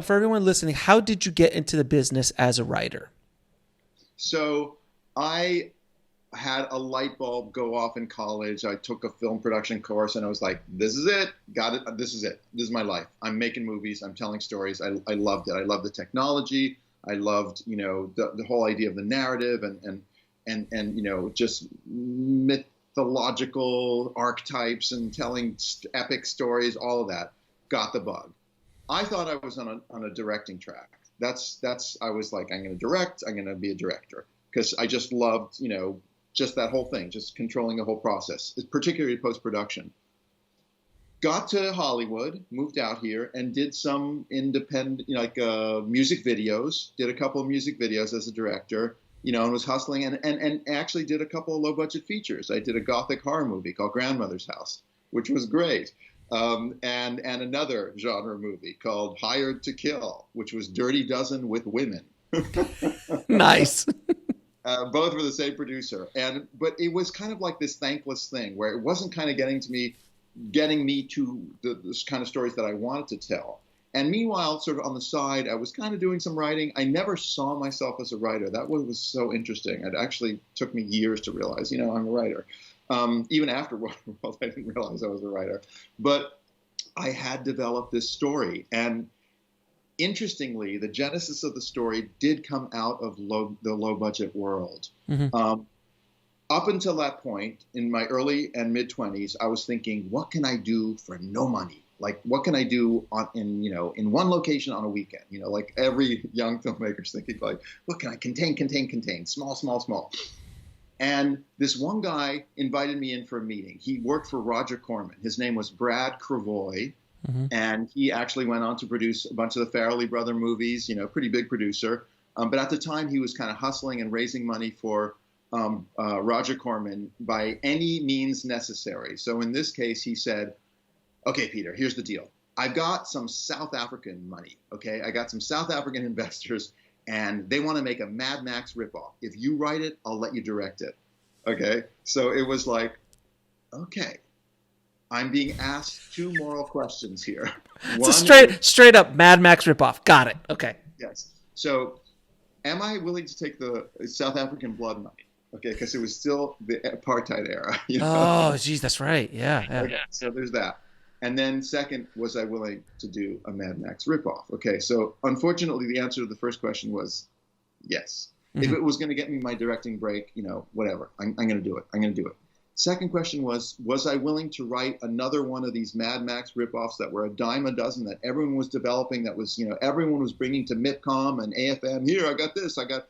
for everyone listening, how did you get into the business as a writer? So I had a light bulb go off in college. I took a film production course and I was like, this is it. Got it. This is it. This is my life. I'm making movies. I'm telling stories. I loved it. I loved the technology. I loved, the whole idea of the narrative and just mythological archetypes and telling epic stories, all of that. Got the bug. I thought I was on a directing track. I was like, I'm going to direct. I'm going to be a director because I just loved, just that whole thing, just controlling the whole process, particularly post-production. Got to Hollywood, moved out here, and did some independent, music videos. Did a couple of music videos as a director, and was hustling, and actually did a couple of low-budget features. I did a gothic horror movie called Grandmother's House, which was great, and another genre movie called Hired to Kill, which was Dirty Dozen with women. Nice. Both were the same producer, but it was kind of like this thankless thing where it wasn't kind of getting me to the kind of stories that I wanted to tell. And meanwhile, sort of on the side, I was kind of doing some writing. I never saw myself as a writer. That was so interesting. It actually took me years to realize, I'm a writer. Even after Waterworld, I didn't realize I was a writer. But I had developed this story, and interestingly, the genesis of the story did come out of the low-budget world. Mm-hmm. Up until that point, in my early and mid-20s, I was thinking, what can I do for no money? Like, what can I do in one location on a weekend? Like every young filmmaker's thinking, like, what can I contain, small. And this one guy invited me in for a meeting. He worked for Roger Corman. His name was Brad Cravoy. Mm-hmm. And he actually went on to produce a bunch of the Farrelly brother movies, pretty big producer. But at the time, he was kind of hustling and raising money for Roger Corman by any means necessary. So in this case, he said, okay, Peter, here's the deal. I've got some South African money, okay? I got some South African investors, and they want to make a Mad Max ripoff. If you write it, I'll let you direct it, okay? So it was like, okay. I'm being asked two moral questions here. It's a straight up Mad Max ripoff. Got it. Okay. Yes. So am I willing to take the South African blood money? Okay, because it was still the apartheid era. Oh, geez, that's right. Yeah. Okay, so there's that. And then second, was I willing to do a Mad Max ripoff? Okay, so unfortunately, the answer to the first question was yes. Mm-hmm. If it was going to get me my directing break, whatever, I'm going to do it. I'm going to do it. Second question was I willing to write another one of these Mad Max ripoffs that were a dime a dozen that everyone was developing, that was, everyone was bringing to MIPCOM and AFM. Here, I got this. I got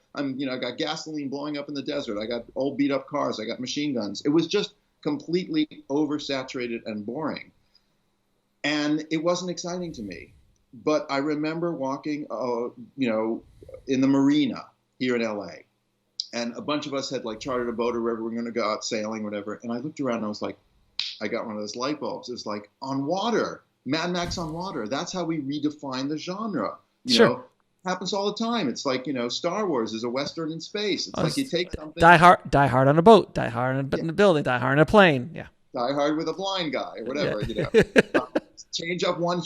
gasoline blowing up in the desert. I got old beat up cars. I got machine guns. It was just completely oversaturated and boring. And it wasn't exciting to me. But I remember walking, in the marina here in LA. And a bunch of us had chartered a boat or wherever we're going to go out sailing, whatever. And I looked around and I was like, I got one of those light bulbs. It was like, on water, Mad Max on water. That's how we redefine the genre. Sure. Happens all the time. It's like, Star Wars is a Western in space. It's like you take something. Die Hard on a boat, Die Hard in a building, Die Hard on a plane. Yeah. Die Hard with a blind guy or whatever, change up one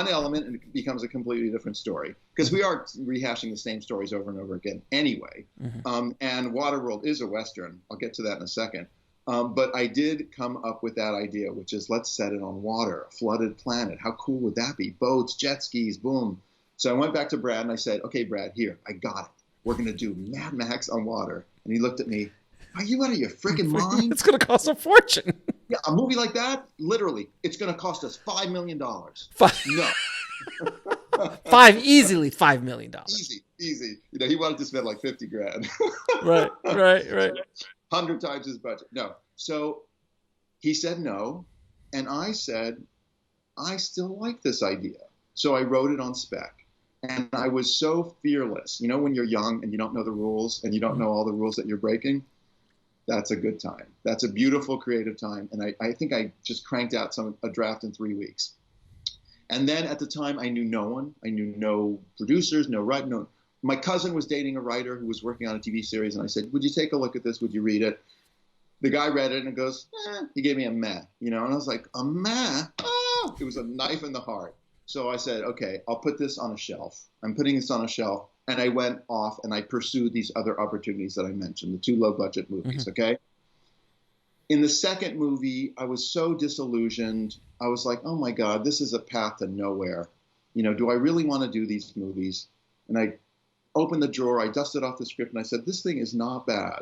element and it becomes a completely different story. Because we are rehashing the same stories over and over again anyway. Mm-hmm. And Waterworld is a Western. I'll get to that in a second. But I did come up with that idea, which is let's set it on water, a flooded planet. How cool would that be? Boats, jet skis, boom. So I went back to Brad and I said, okay, Brad, here, I got it. We're going to do Mad Max on water. And he looked at me. Are you out of your freaking mind? It's going to cost a fortune. Yeah, a movie like that, literally, it's going to cost us $5 million. No. Easily $5 million. Easy. He wanted to spend like 50 grand. Right. 100 times his budget. No. So he said no. And I said, I still like this idea. So I wrote it on spec. And I was so fearless. When you're young and you don't know the rules and you don't know all the rules that you're breaking, that's a good time. That's a beautiful creative time. And I think I just cranked out a draft in 3 weeks. And then at the time, I knew no one. I knew no producers, no writer. No. My cousin was dating a writer who was working on a TV series. And I said, would you take a look at this? Would you read it? The guy read it and goes, He gave me a meh. And I was like, a meh? Oh, it was a knife in the heart. So I said, okay, I'll put this on a shelf. I'm putting this on a shelf. And I went off and I pursued these other opportunities that I mentioned, the 2 low budget movies, okay? In the second movie, I was so disillusioned. I was like, oh my God, this is a path to nowhere. Do I really want to do these movies? And I opened the drawer, I dusted off the script, and I said, this thing is not bad.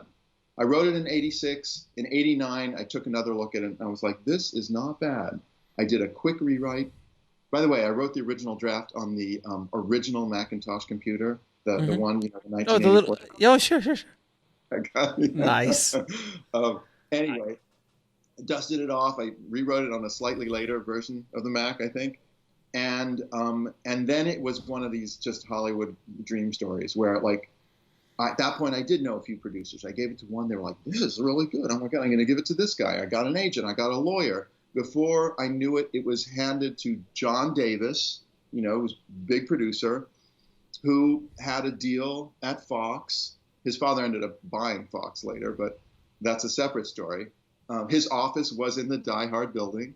I wrote it in 86. In 89, I took another look at it, and I was like, this is not bad. I did a quick rewrite. By the way, I wrote the original draft on the original Macintosh computer, the one, the 1984. Sure. Nice. Anyway, I dusted it off. I rewrote it on a slightly later version of the Mac, I think. And then it was one of these just Hollywood dream stories where, like, at that point, I did know a few producers. I gave it to one. They were like, this is really good. Oh, my God, I'm going to give it to this guy. I got an agent. I got a lawyer. Before I knew it, it was handed to John Davis, who was a big producer, who had a deal at Fox. His father ended up buying Fox later, but that's a separate story. His office was in the Die Hard building,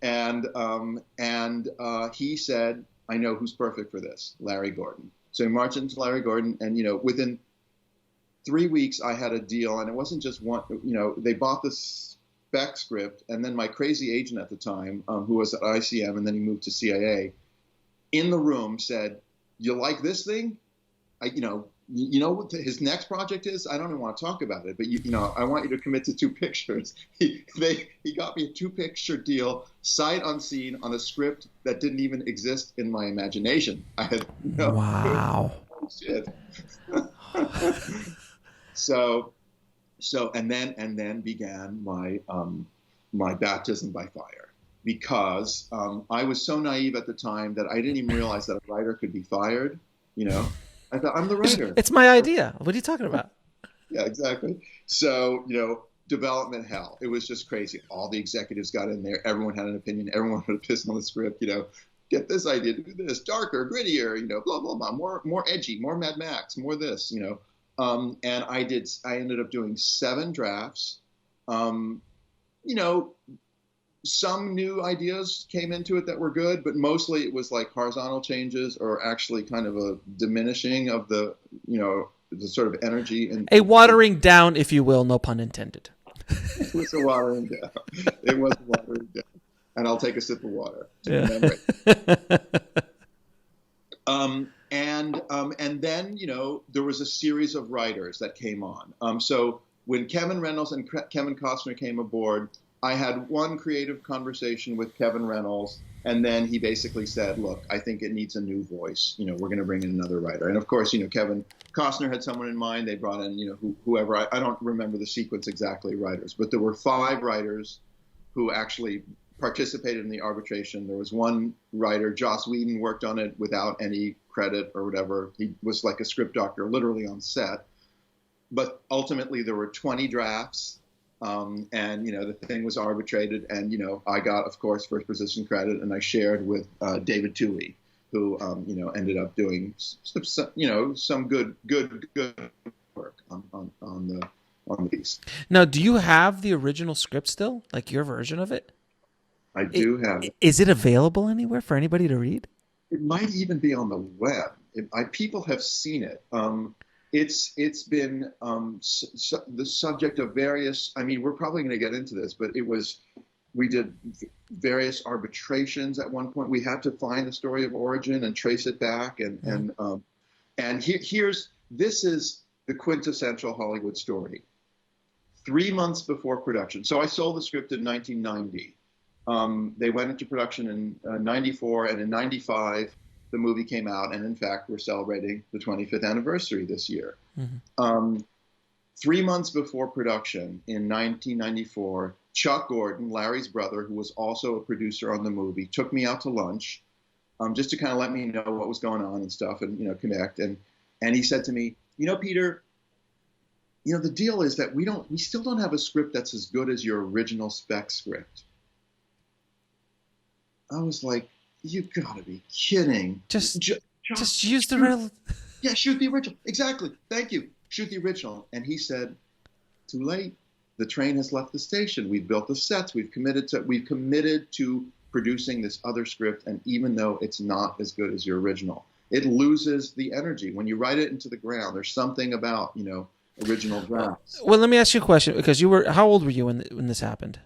and he said, I know who's perfect for this, Larry Gordon. So he marched into Larry Gordon, and, within 3 weeks, I had a deal, and it wasn't just one, they bought this spec script, and then my crazy agent at the time, who was at ICM, and then he moved to CIA, in the room said, you like this thing? You know what his next project is? I don't even want to talk about it, but I want you to commit to 2 pictures. He got me a 2-picture deal, sight unseen, on a script that didn't even exist in my imagination. I had wow. Shit. So and then began my baptism by fire, because I was so naive at the time that I didn't even realize that a writer could be fired. I thought, I'm the writer. It's my idea. What are you talking about? Yeah, exactly. So, development hell. It was just crazy. All the executives got in there. Everyone had an opinion. Everyone had a piss on the script. Get this idea, do this, darker, grittier. Blah blah blah. More edgy, more Mad Max, more this. And I ended up doing 7 drafts. Some new ideas came into it that were good, but mostly it was like horizontal changes, or actually kind of a diminishing of the sort of energy. And a watering down, if you will, no pun intended. It was a watering down. It was a watering down. And I'll take a sip of water. Yeah. And then, there was a series of writers that came on. So when Kevin Reynolds and Kevin Costner came aboard, I had one creative conversation with Kevin Reynolds, and then he basically said, look, I think it needs a new voice. We're going to bring in another writer. And of course, Kevin Costner had someone in mind. They brought in, whoever. I don't remember the sequence exactly, writers, but there were 5 writers who actually participated in the arbitration. There was one writer, Joss Whedon, worked on it without any credit or whatever. He was like a script doctor, literally on set. But ultimately, there were 20 drafts. And, the thing was arbitrated, and, I got, of course, first position credit, and I shared with David Twohy, who, ended up doing, some good work on the piece. Now, do you have the original script still, like your version of it? I do have it. Is it available anywhere for anybody to read? It might even be on the web. People have seen it. It's been the subject of various. I mean, we're probably going to get into this, but we did various arbitrations at one point. We had to find the story of origin and trace it back, this is the quintessential Hollywood story. 3 months before production. So I sold the script in 1990. They went into production in 94, and in 95. The movie came out, and in fact, we're celebrating the 25th anniversary this year. 3 months before production in 1994, Chuck Gordon, Larry's brother, who was also a producer on the movie, took me out to lunch just to kind of let me know what was going on and stuff, and connect. And he said to me, Peter, the deal is that we still don't have a script that's as good as your original spec script. I was like, you've got to be kidding. Just use the real. Yeah, shoot the original. Exactly. Thank you. Shoot the original. And he said, too late. The train has left the station. We've built the sets. We've committed to producing this other script, and even though it's not as good as your original, it loses the energy when you write it into the ground. There's something about original drafts. Well, let me ask you a question, because how old were you when this happened?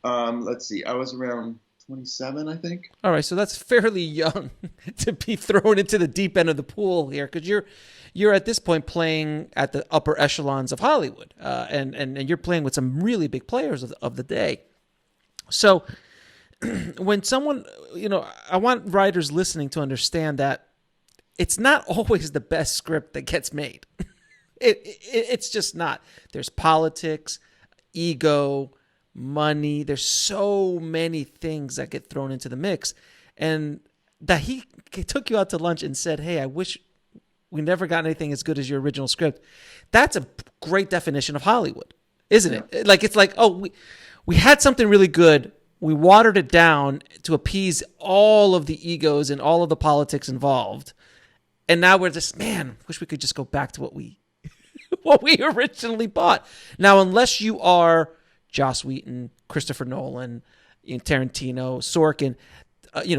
Let's see, I was around 27, I think. All right, so that's fairly young to be thrown into the deep end of the pool here, because you're at this point playing at the upper echelons of Hollywood, and you're playing with some really big players of the day. So when someone, I want writers listening to understand that it's not always the best script that gets made. It's just not. There's politics, ego, money. There's so many things that get thrown into the mix. And that he took you out to lunch and said, hey, I wish we never got anything as good as your original script. That's a great definition of Hollywood, isn't it? Like, it's like, oh, we had something really good. We watered it down to appease all of the egos and all of the politics involved. And now we're just, man, wish we could just go back to what we originally bought. Now, unless you are Joss Whedon, Christopher Nolan, Tarantino, Sorkin,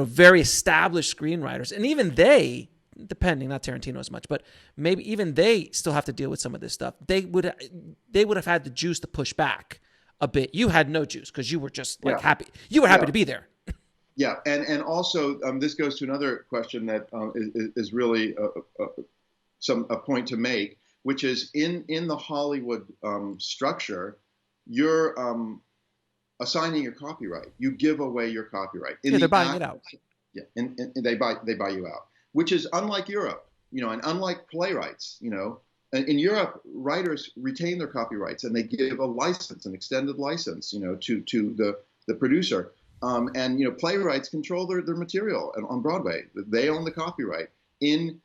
very established screenwriters, and even they, depending, not Tarantino as much, but maybe even they still have to deal with some of this stuff. They would have had the juice to push back a bit. You had no juice because you were just happy. You were happy to be there. Yeah, and also this goes to another question that is really a point to make, which is in the Hollywood structure, you're assigning your copyright. You give away your copyright. They're buying it out. Yeah, and they buy you out, which is unlike Europe, and unlike playwrights, In Europe, writers retain their copyrights and they give a license, an extended license, to the producer. And playwrights control their material on Broadway. They own the copyright. In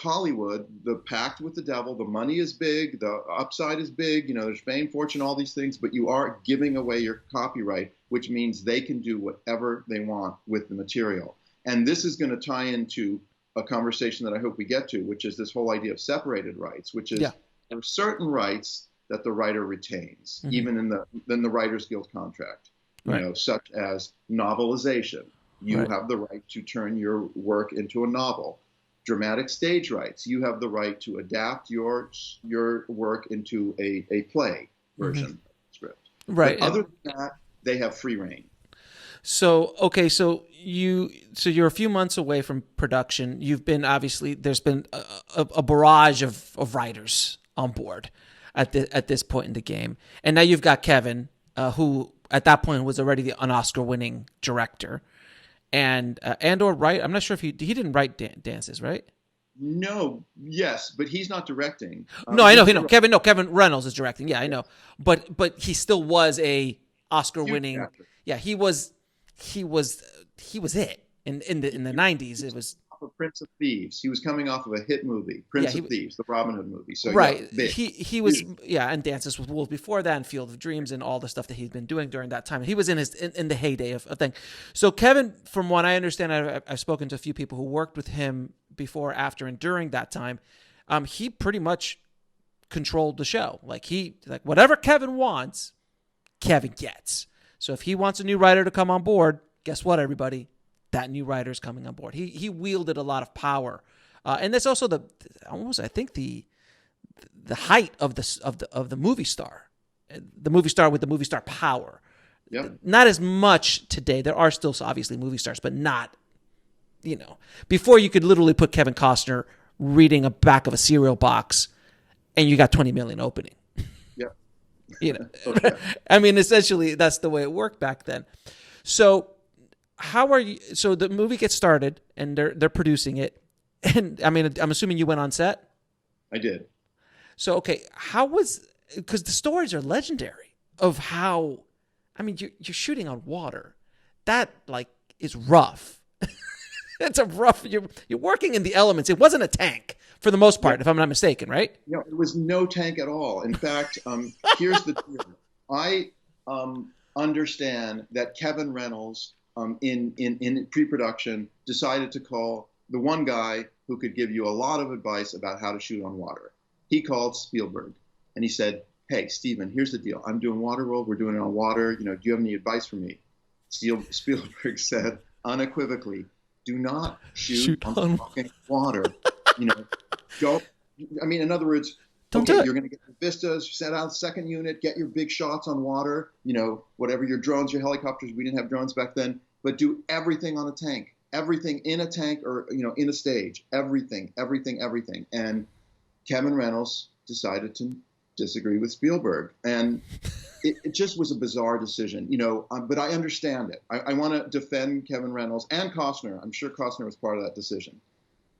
Hollywood, the pact with the devil, the money is big, the upside is big, there's fame, fortune, all these things, but you are giving away your copyright, which means they can do whatever they want with the material. And this is going to tie into a conversation that I hope we get to, which is this whole idea of separated rights, which is there are certain rights that the writer retains, even in the Writers Guild contract, such as novelization. You have the right to turn your work into a novel. Dramatic stage rights. You have the right to adapt your work into a play version of the script. Right. But other than that, they have free reign. So you're a few months away from production. You've been, obviously, there's been a barrage of writers on board at this point in the game, and now you've got Kevin, who at that point was already an Oscar-winning director, or write. I'm not sure if he didn't write dances, right? No, yes, but he's not directing. No, I know. Kevin Reynolds is directing. Yeah, I know, but he still was a Oscar-winning. Yeah, he was it in the 90s. It was Prince of Thieves. He was coming off of a hit movie, Prince of Thieves, the Robin Hood movie. So right, he was and Dances with Wolves before that, and Field of Dreams, and all the stuff that he'd been doing during that time. He was in the heyday of thing. So Kevin, from what I understand, I've spoken to a few people who worked with him before, after, and during that time. He pretty much controlled the show. Like whatever Kevin wants, Kevin gets. So if he wants a new writer to come on board, guess what, everybody? That new writer is coming on board. He wielded a lot of power, and that's also the height of the movie star, the movie star with the movie star power. Yep. Not as much today. There are still obviously movie stars, but not. Before you could literally put Kevin Costner reading a back of a cereal box, and you got 20 million opening. Okay. I mean, essentially, that's the way it worked back then. So, how are you? So the movie gets started, and they're producing it, and I mean, I'm assuming you went on set. I did. So, okay, because the stories are legendary of how, I mean, you're shooting on water, that is rough. It's a rough. You're working in the elements. It wasn't a tank for the most part, if I'm not mistaken, right? No, it was no tank at all. In fact, here's the deal. I understand that Kevin Reynolds, in pre-production, decided to call the one guy who could give you a lot of advice about how to shoot on water. He called Spielberg, and he said, "Hey, Steven, here's the deal. I'm doing Waterworld. We're doing it on water. Do you have any advice for me?" Spielberg said unequivocally, "Do not shoot Shoot on on. fucking water. You know, don't. I mean, in other words, Don't okay, do you're it. going to get the vistas, set out second unit, get your big shots on water. You know, whatever your drones, your helicopters. We didn't have drones back then, but do everything on a tank, everything in a tank, or in a stage, everything, everything, everything." And Kevin Reynolds decided to disagree with Spielberg, and it just was a bizarre decision, but I understand it. I want to defend Kevin Reynolds and Costner. I'm sure Costner was part of that decision.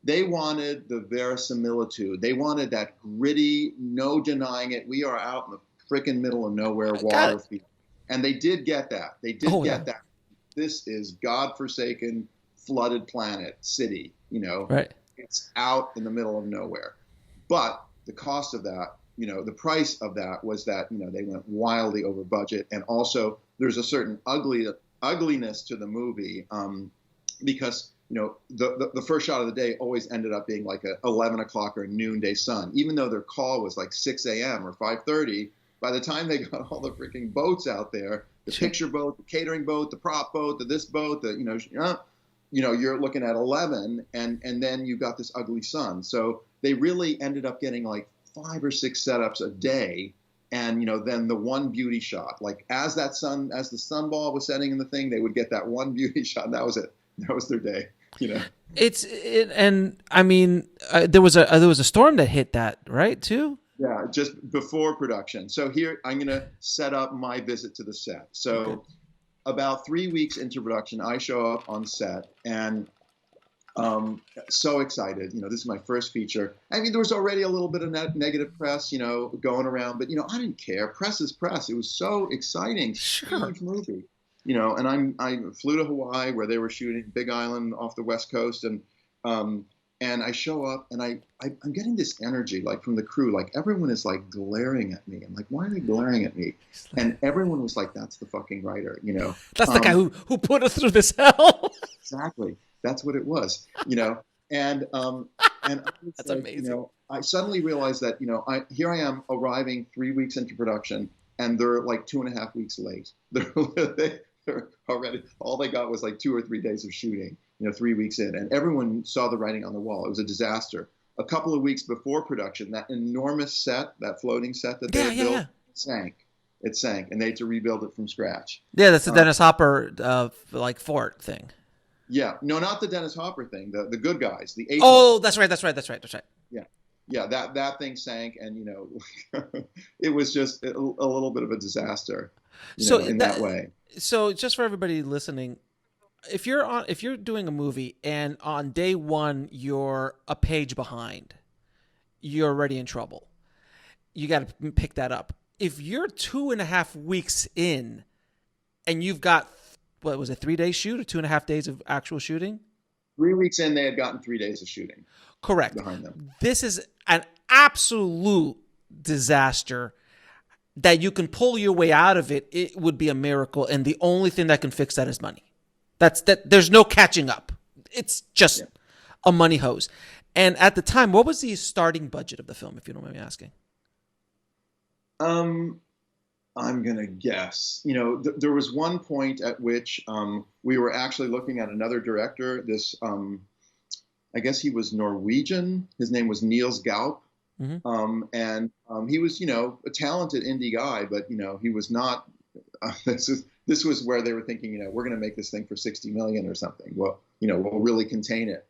They wanted the verisimilitude. They wanted that gritty, no denying it. We are out in the freaking middle of nowhere, I got water it. field. And they did get that. They did Oh yeah. get that. This is godforsaken, flooded planet, city, Right. It's out in the middle of nowhere. But the cost of that, the price of that was that, they went wildly over budget. And also there's a certain ugliness to the movie because, the first shot of the day always ended up being like a 11 o'clock or noonday sun, even though their call was like 6 a.m. or 5:30. By the time they got all the freaking boats out there, the picture boat, the catering boat, the prop boat, this boat, you're looking at 11, and then you got this ugly sun. So they really ended up getting like 5 or 6 setups a day, and then the one beauty shot. Like as the sunball was setting in the thing, they would get that one beauty shot. And that was it. That was their day. And I mean, there was a storm that hit that, right, too. Yeah, just before production. So here I'm going to set up my visit to the set. So Okay. About 3 weeks into production, I show up on set, and so excited. This is my first feature. I mean, there was already a little bit of negative press, going around, but I didn't care. Press is press. It was so exciting. Sure. Huge movie. And I flew to Hawaii where they were shooting, Big Island off the West Coast, and I show up, and I'm getting this energy like from the crew, like everyone is like glaring at me. I'm like, why are they glaring at me? And everyone was like, that's the fucking writer, That's the guy who put us through this hell. Exactly. That's what it was, and I was That's like, amazing. I suddenly realized that, here I am arriving 3 weeks into production, and they're like 2.5 weeks late. They're already, all they got was like 2 or 3 days of shooting, 3 weeks in, and everyone saw the writing on the wall. It was a disaster. A couple of weeks before production, that enormous set, that floating set that they had built, sank. It sank, and they had to rebuild it from scratch. Yeah, that's the Dennis Hopper like fort thing. Yeah, no, not the Dennis Hopper thing. The good guys, the eight. Oh, that's right. Yeah, that thing sank, and it was just a little bit of a disaster, in that way. So just for everybody listening, if you're doing a movie and on day one you're a page behind, you're already in trouble. You got to pick that up. If you're 2.5 weeks in and you've got, what was it, 3 days shoot or 2.5 days of actual shooting? 3 weeks in, they had gotten 3 days of shooting. Correct. Behind them. This is an absolute disaster. That you can pull your way out of it, it would be a miracle. And the only thing that can fix that is money. There's no catching up. It's just a money hose. And at the time, what was the starting budget of the film, if you don't mind me asking? I'm gonna guess. There was one point at which we were actually looking at another director. This, I guess he was Norwegian. His name was Niels Gaup. Mm-hmm. And he was, a talented indie guy, but he was not. This was where they were thinking, we're going to make this thing for 60 million or something. Well, we'll really contain it.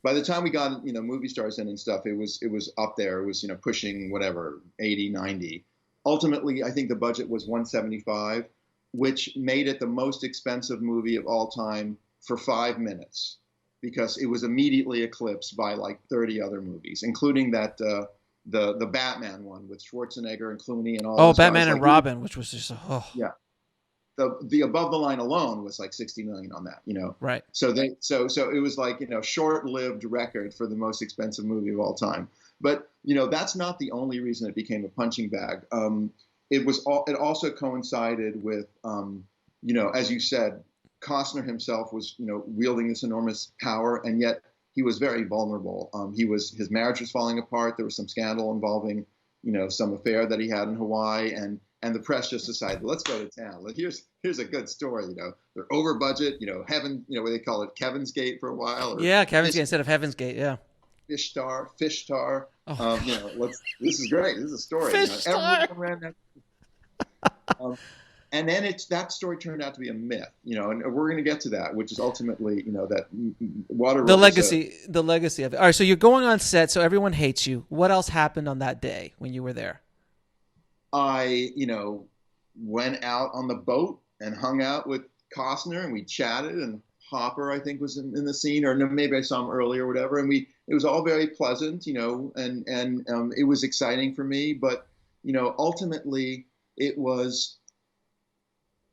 By the time we got, movie stars in and stuff, it was up there. It was, pushing whatever 80, 90. Ultimately, I think the budget was 175, which made it the most expensive movie of all time for 5 minutes, because it was immediately eclipsed by like 30 other movies, including that. The Batman one with Schwarzenegger and Clooney and all. Oh, Batman and Robin, which was just yeah. The Above the Line alone was like 60 million on that, Right. So it was like short-lived record for the most expensive movie of all time. But that's not the only reason it became a punching bag. It also coincided with as you said, Costner himself was wielding this enormous power, and yet he was very vulnerable. His marriage was falling apart. There was some scandal involving, some affair that he had in Hawaii, and and the press just decided, let's go to town. Here's a good story. They're over budget. Heaven. What they call it, Kevin's Gate for a while. Or Yeah, Kevin's Gate instead of Heaven's Gate. Yeah. Fish Tar. Oh, This is great. This is a story. Fish Tar. Everyone ran that. And then that story turned out to be a myth, and we're going to get to that, which is ultimately, that Waterworld. The legacy of it. All right, so you're going on set, so everyone hates you. What else happened on that day when you were there? I, went out on the boat and hung out with Costner, and we chatted, and Hopper, I think, was in the scene, or maybe I saw him earlier or whatever, and it was all very pleasant, and it was exciting for me, but, ultimately it was.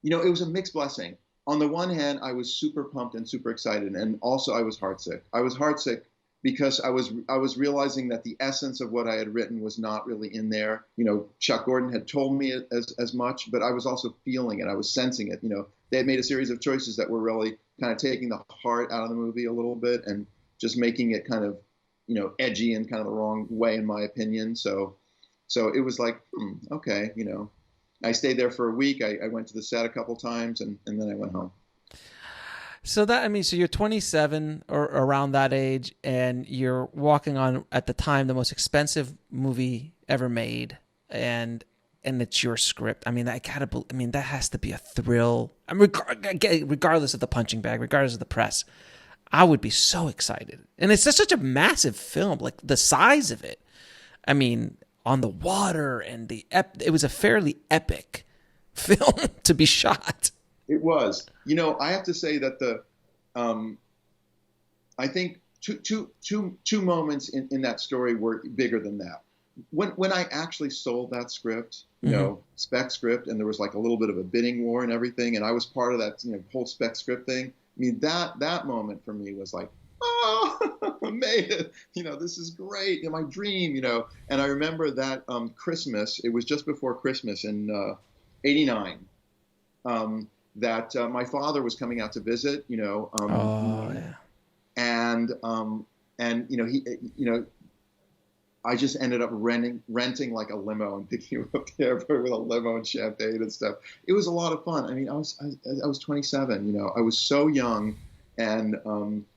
It was a mixed blessing. On the one hand, I was super pumped and super excited, and also I was heartsick. I was heartsick because I was realizing that the essence of what I had written was not really in there. Chuck Gordon had told me it as much, but I was also feeling it. I was sensing it. They had made a series of choices that were really kind of taking the heart out of the movie a little bit and just making it kind of, edgy in kind of the wrong way, in my opinion. So it was like, okay, I stayed there for a week. I went to the set a couple times, and then I went home. So you're 27 or around that age, and you're walking on, at the time, the most expensive movie ever made, and it's your script. That has to be a thrill. Regardless of the punching bag, regardless of the press, I would be so excited. And it's just such a massive film, like the size of it. On the water, and it was a fairly epic film to be shot. It was. I have to say that I think two moments in that story were bigger than that. When I actually sold that script, spec script, and there was like a little bit of a bidding war and everything, and I was part of that, whole spec script thing. That moment for me was like, oh, I made it. This is great. My dream, And I remember that Christmas, it was just before Christmas in '89, that my father was coming out to visit, yeah. And he, I just ended up renting like a limo and picking him up at the airport with a limo and champagne and stuff. It was a lot of fun. I was 27, I was so young and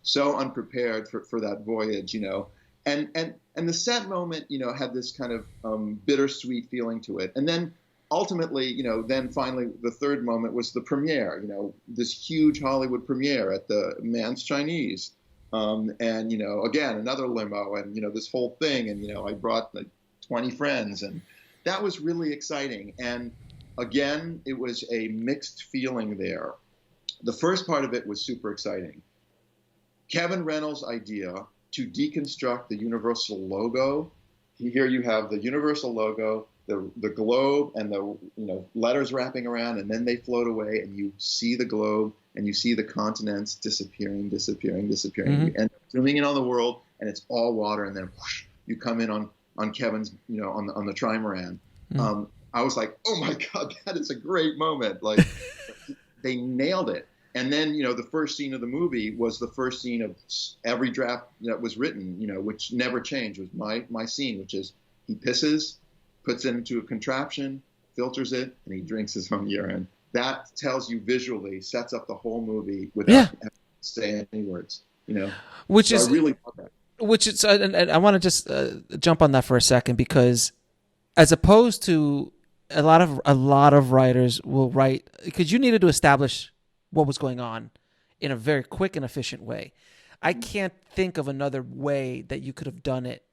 so unprepared for that voyage, and the set moment, had this kind of bittersweet feeling to it. And then ultimately, then finally the third moment was the premiere, this huge Hollywood premiere at the Mann's Chinese. And, again, another limo and, this whole thing. And, I brought like 20 friends, and that was really exciting. And again, it was a mixed feeling there. The first part of it was super exciting. Kevin Reynolds' idea to deconstruct the Universal logo. Here you have the Universal logo, the globe, and the letters wrapping around, and then they float away, and you see the globe, and you see the continents disappearing. Mm-hmm. You end up zooming in on the world, and it's all water, and then whoosh, you come in on Kevin's, on the trimaran. Mm-hmm. I was like, oh my God, that is a great moment. Like, they nailed it. And then, the first scene of the movie was the first scene of every draft that was written, which never changed, was my scene, which is he pisses, puts it into a contraption, filters it, and he drinks his own urine. That tells you visually, sets up the whole movie without having to say any words, Which so is, I really love that. Which is, and I want to just jump on that for a second, because as opposed to a lot of writers will write, because you needed to establish what was going on in a very quick and efficient way. I can't think of another way that you could have done it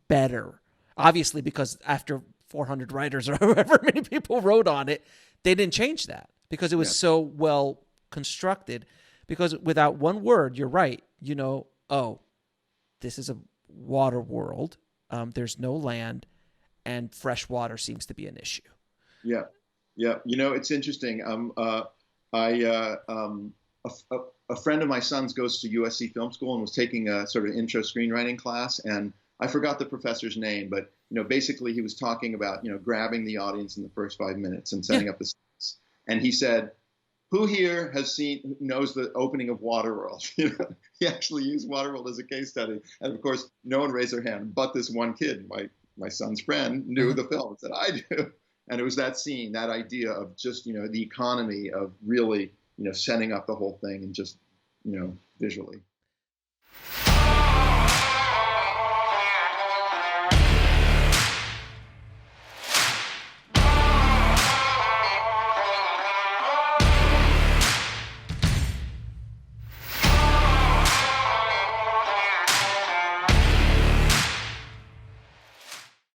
better. Obviously, because after 400 writers or however many people wrote on it, they didn't change that because it was so well constructed. Because without one word, you're right. This is a water world. There's no land, and fresh water seems to be an issue. Yeah. It's interesting. A friend of my son's goes to USC Film School and was taking a sort of intro screenwriting class, and I forgot the professor's name, but basically he was talking about grabbing the audience in the first 5 minutes and setting up the scenes. And he said, "Who here knows the opening of Waterworld?" He actually used Waterworld as a case study, and of course, no one raised their hand, but this one kid, my son's friend, knew the film and said, "I do." And it was that scene, that idea of just, the economy of really, setting up the whole thing and just, visually.